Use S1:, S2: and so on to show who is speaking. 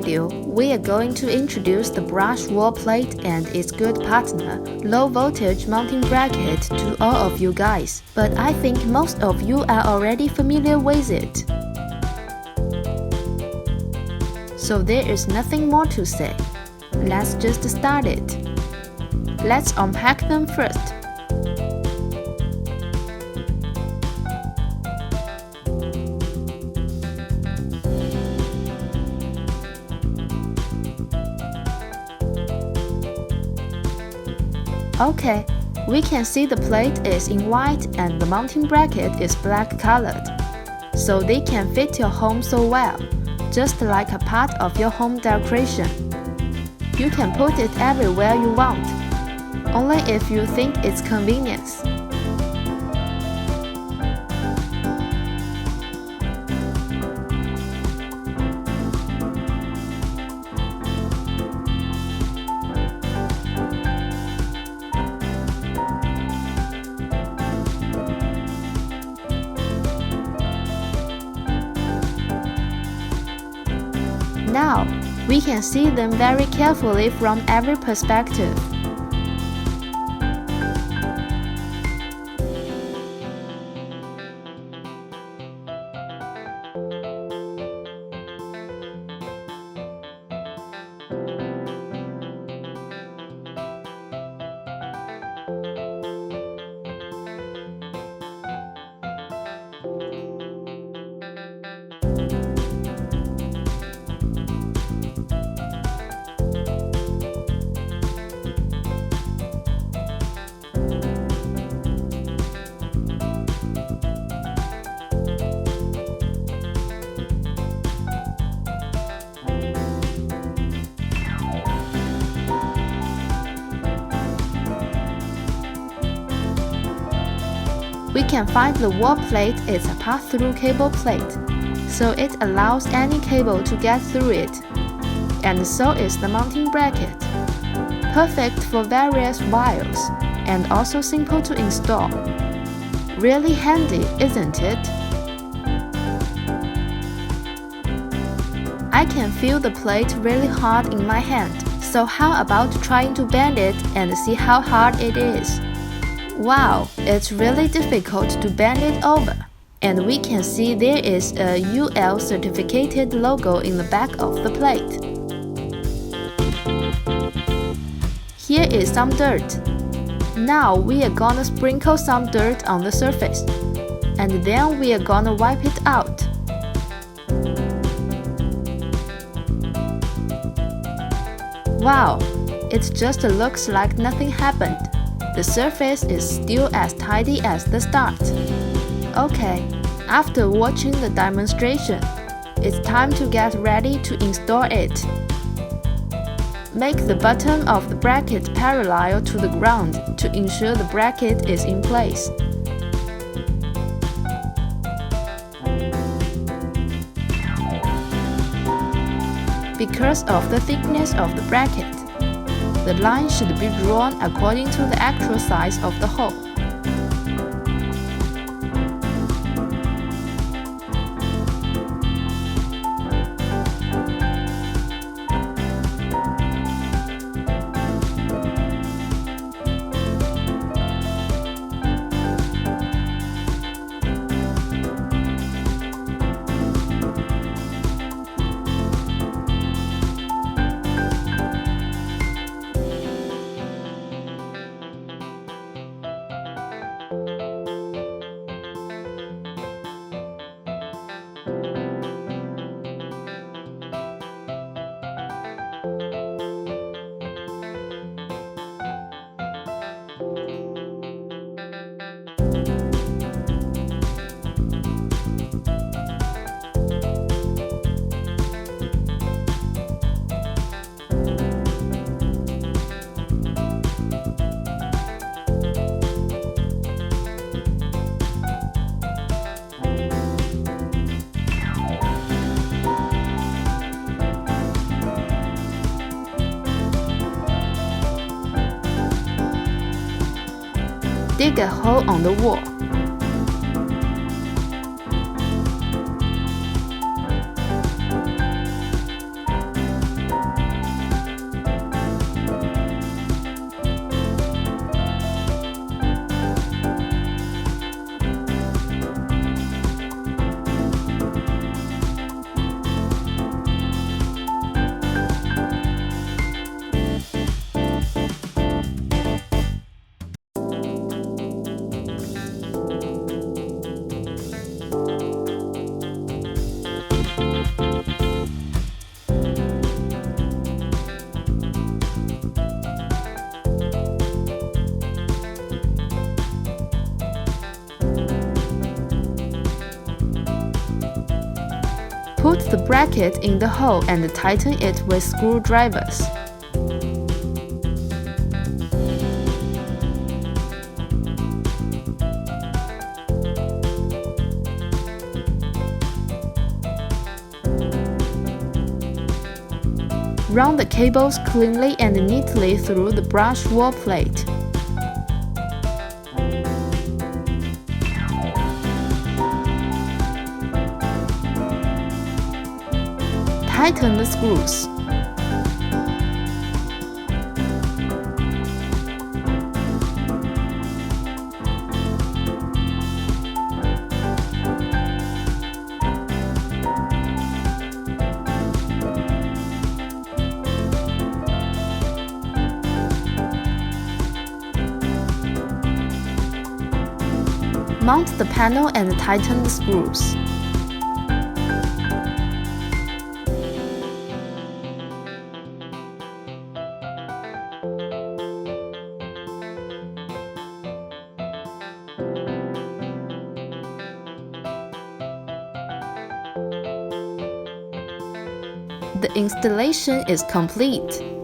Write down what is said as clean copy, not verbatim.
S1: video, we are going to introduce the brush wall plate and its good partner, low voltage mounting bracket, to all of you guys, but I think most of you are already familiar with it. So there is nothing more to say. Let's just start it. Let's unpack them first. Okay, we can see the plate is in white and the mounting bracket is black colored. So they can fit your home so well, just like a part of your home decoration. You can put it everywhere you want, only if you think it's convenience. Now, we can see them very carefully from every perspective. We can find the wall plate is a pass-through cable plate, so it allows any cable to get through it. And so is the mounting bracket. Perfect for various wires, and also simple to install. Really handy, isn't it? I can feel the plate really hard in my hand, so how about trying to bend it and see how hard it is? Wow, it's really difficult to bend it over. And we can see there is a UL certificated logo in the back of the plate. Here is some dirt. Now we are gonna sprinkle some dirt on the surface, and then we are gonna wipe it out. Wow, it just looks like nothing happened. The surface is still as tidy as the start. Okay, after watching the demonstration, it's time to get ready to install it. Make the bottom of the bracket parallel to the ground to ensure the bracket is in place. Because of the thickness of the bracket, the line should be drawn according to the actual size of the hole. dig a hole on the wall. Put the bracket in the hole and tighten it with screwdrivers. Run the cables cleanly and neatly through the brush wall plate. Tighten the screws. Mount the panel and tighten the screws. The installation is complete.